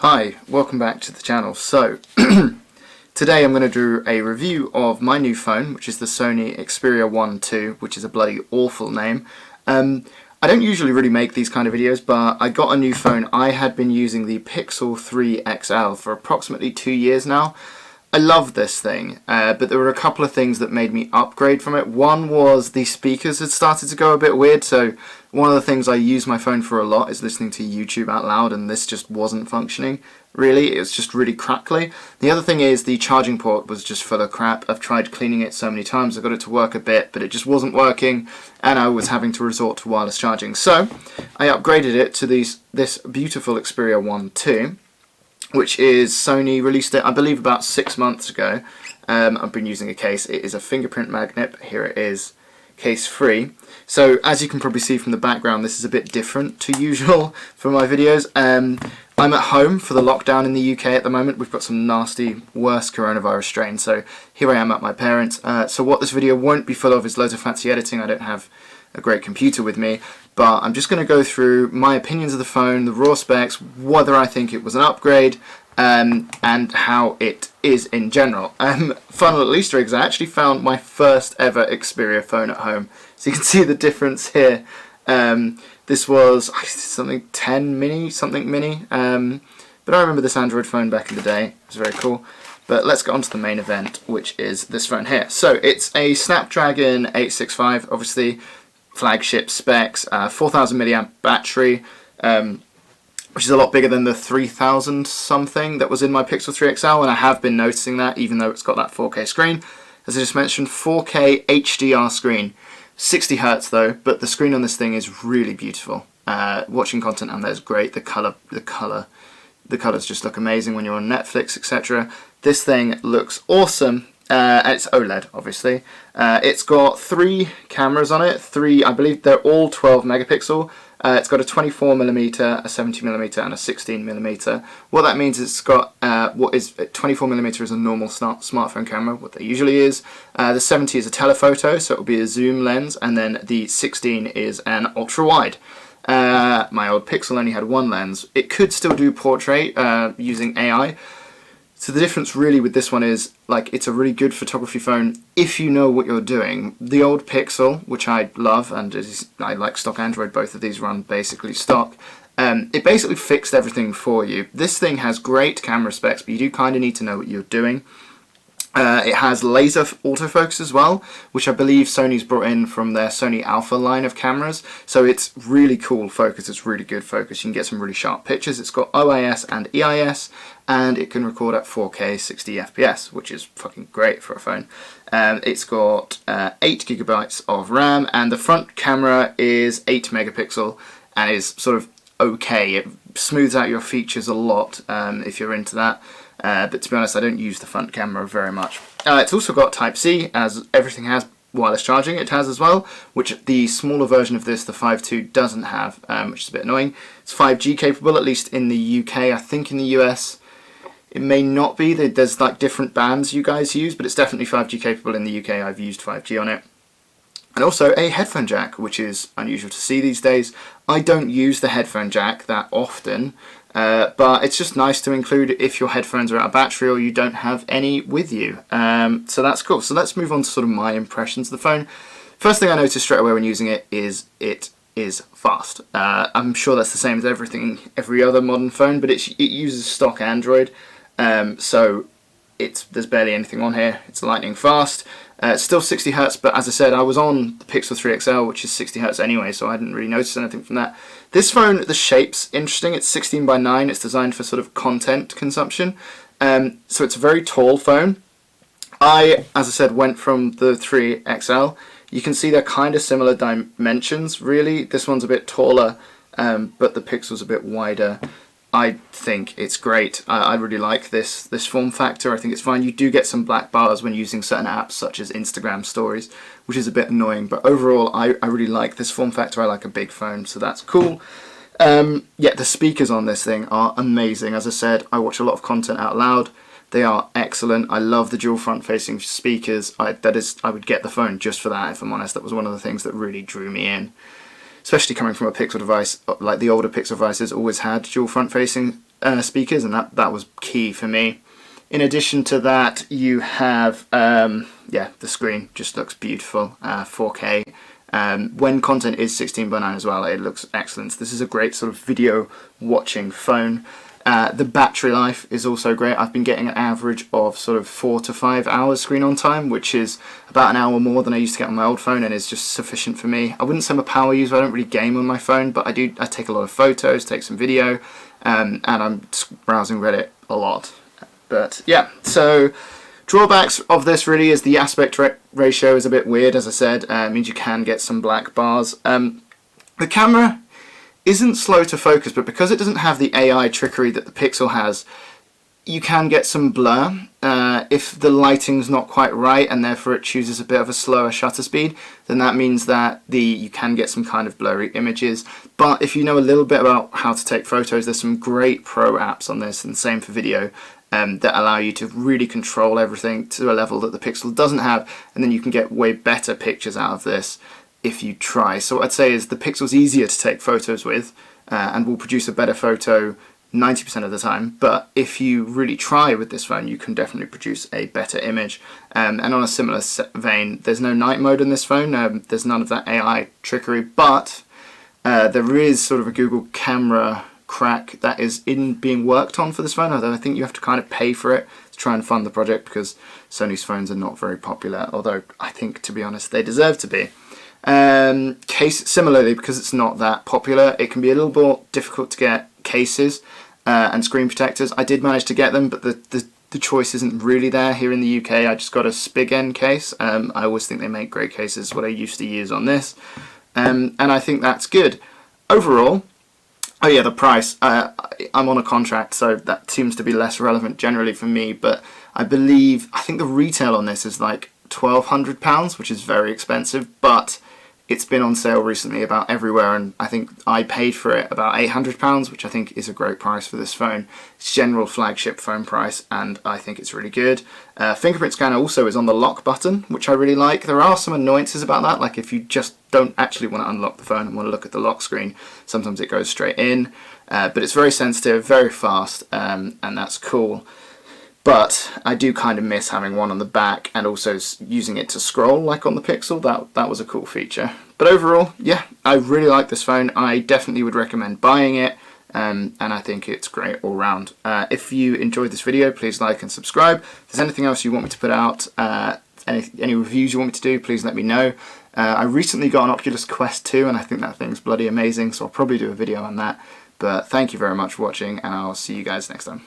Hi, welcome back to the channel. So, today I'm going to do a review of my new phone, which is the Sony Xperia 1 II, which is a bloody awful name. I don't usually really make these kind of videos, but I got a new phone. I had been using the Pixel 3 XL for approximately 2 years now. I love this thing, but there were a couple of things that made me upgrade from it. One was the speakers had started to go a bit weird, so one of the things I use my phone for a lot is listening to YouTube out loud, and this just wasn't functioning, really. It was just really crackly. The other thing is the charging port was just full of crap. I've tried cleaning it so many times, I got it to work a bit, but it just wasn't working, and I was having to resort to wireless charging. So, I upgraded it to this beautiful Xperia 1 II, which is, Sony released it, I believe, about 6 months ago. I've been using a case. It is a fingerprint magnet. Here it is, case free. So, as you can probably see from the background, this is a bit different to usual for my videos. I'm at home for the lockdown in the UK at the moment. We've got some nasty, worse coronavirus strains, so here I am at my parents'. So what this video won't be full of is loads of fancy editing. I don't have a great computer with me, but I'm just going to go through my opinions of the phone, the raw specs, whether I think it was an upgrade, and how it is in general. Fun little Easter eggs, I actually found my first ever Xperia phone at home, so you can see the difference here. This was something 10 mini, something mini, but I remember this Android phone back in the day. It was very cool. But let's get on to the main event, which is this phone here. So it's a Snapdragon 865, obviously flagship specs, 4000 milliamp battery, which is a lot bigger than the 3000 something that was in my Pixel 3 XL, and I have been noticing that, even though it's got that 4K screen. As I just mentioned, 4K HDR screen, 60 Hz though, but the screen on this thing is really beautiful. Watching content on there is great. The colours just look amazing when you're on Netflix, etc. This thing looks awesome. And it's OLED, obviously. It's got 3 cameras on it. I believe they're all 12 megapixel. It's got a 24mm, a 70mm, and a 16mm. What that means is it's got 24mm is a normal smartphone camera, what they usually is. The 70 is a telephoto, so it will be a zoom lens, and then the 16 is an ultra wide. My old Pixel only had one lens. It could still do portrait using AI. So the difference really with this one is, like, it's a really good photography phone if you know what you're doing. The old Pixel, which I love, and I like stock Android, both of these run basically stock, it basically fixed everything for you. This thing has great camera specs, but you do kind of need to know what you're doing. It has laser autofocus as well, which I believe Sony's brought in from their Sony Alpha line of cameras. So it's really cool focus, it's really good focus. You can get some really sharp pictures. It's got OIS and EIS, and it can record at 4K 60 FPS, which is fucking great for a phone. It's got 8GB of RAM, and the front camera is 8 megapixel and is sort of okay. It smooths out your features a lot if you're into that. But to be honest, I don't use the front camera very much. It's also got Type-C, as everything has wireless charging. It has as well, which the smaller version of this, the 5.2, doesn't have, which is a bit annoying. It's 5G capable, at least in the UK. I think in the US it may not be. There's like different bands you guys use, but it's definitely 5G capable in the UK. I've used 5G on it. And also a headphone jack, which is unusual to see these days. I don't use the headphone jack that often, but it's just nice to include if your headphones are out of battery or you don't have any with you. So that's cool. So let's move on to sort of my impressions of the phone. First thing I noticed straight away when using it is fast. I'm sure that's the same as every other modern phone, but it uses stock Android, so there's barely anything on here. It's lightning fast. It's still 60 Hz, but as I said, I was on the Pixel 3 XL, which is 60 Hz anyway, so I didn't really notice anything from that. This phone, the shape's interesting. It's 16:9. It's designed for sort of content consumption. So it's a very tall phone. As I said, went from the 3 XL. You can see they're kind of similar dimensions, really. This one's a bit taller, but the Pixel's a bit wider. I think it's great. I really like this form factor. I think it's fine. You do get some black bars when using certain apps such as Instagram stories, which is a bit annoying, but overall I really like this form factor. I like a big phone, so that's cool. Yeah, the speakers on this thing are amazing. As I said, I watch a lot of content out loud. They are excellent. I love the dual front-facing speakers. I would get the phone just for that, if I'm honest. That was one of the things that really drew me in. Especially coming from a Pixel device, like the older Pixel devices always had dual front-facing speakers, and that was key for me. In addition to that, you have, yeah, the screen just looks beautiful, 4K. When content is 16:9 as well, it looks excellent. This is a great sort of video watching phone. The battery life is also great. I've been getting an average of sort of 4 to 5 hours screen on time, which is about an hour more than I used to get on my old phone, and is just sufficient for me. I wouldn't say I'm a power user. I don't really game on my phone, but I take a lot of photos, take some video, and I'm browsing Reddit a lot. But yeah, so drawbacks of this really is the aspect ratio is a bit weird, as I said. It means you can get some black bars. The camera isn't slow to focus, but because it doesn't have the AI trickery that the Pixel has, you can get some blur if the lighting's not quite right, and therefore it chooses a bit of a slower shutter speed. Then that means that you can get some kind of blurry images. But if you know a little bit about how to take photos, there's some great pro apps on this, and same for video, that allow you to really control everything to a level that the Pixel doesn't have, and then you can get way better pictures out of this if you try. So what I'd say is the Pixel's easier to take photos with, and will produce a better photo 90% of the time, but if you really try with this phone, you can definitely produce a better image. And on a similar vein, there's no night mode in this phone, there's none of that AI trickery, but there is sort of a Google camera crack that is being worked on for this phone, although I think you have to kind of pay for it to try and fund the project, because Sony's phones are not very popular, although I think, to be honest, they deserve to be. Similarly, because it's not that popular, it can be a little more difficult to get cases and screen protectors. I did manage to get them, but the choice isn't really there here in the UK. I just got a Spig-N case. I always think they make great cases, what I used to use on this, and I think that's good. Overall, oh yeah, the price. I'm on a contract, so that seems to be less relevant generally for me, but I think the retail on this is like £1,200, which is very expensive, but it's been on sale recently about everywhere, and I think I paid for it about £800, which I think is a great price for this phone. It's general flagship phone price, and I think it's really good. Fingerprint scanner also is on the lock button, which I really like. There are some annoyances about that, like if you just don't actually want to unlock the phone and want to look at the lock screen, sometimes it goes straight in, but it's very sensitive, very fast, and that's cool. But I do kind of miss having one on the back and also using it to scroll like on the Pixel. That was a cool feature. But overall, yeah, I really like this phone. I definitely would recommend buying it, and I think it's great all round. If you enjoyed this video, please like and subscribe. If there's anything else you want me to put out, any reviews you want me to do, please let me know. I recently got an Oculus Quest 2, and I think that thing's bloody amazing, so I'll probably do a video on that. But thank you very much for watching, and I'll see you guys next time.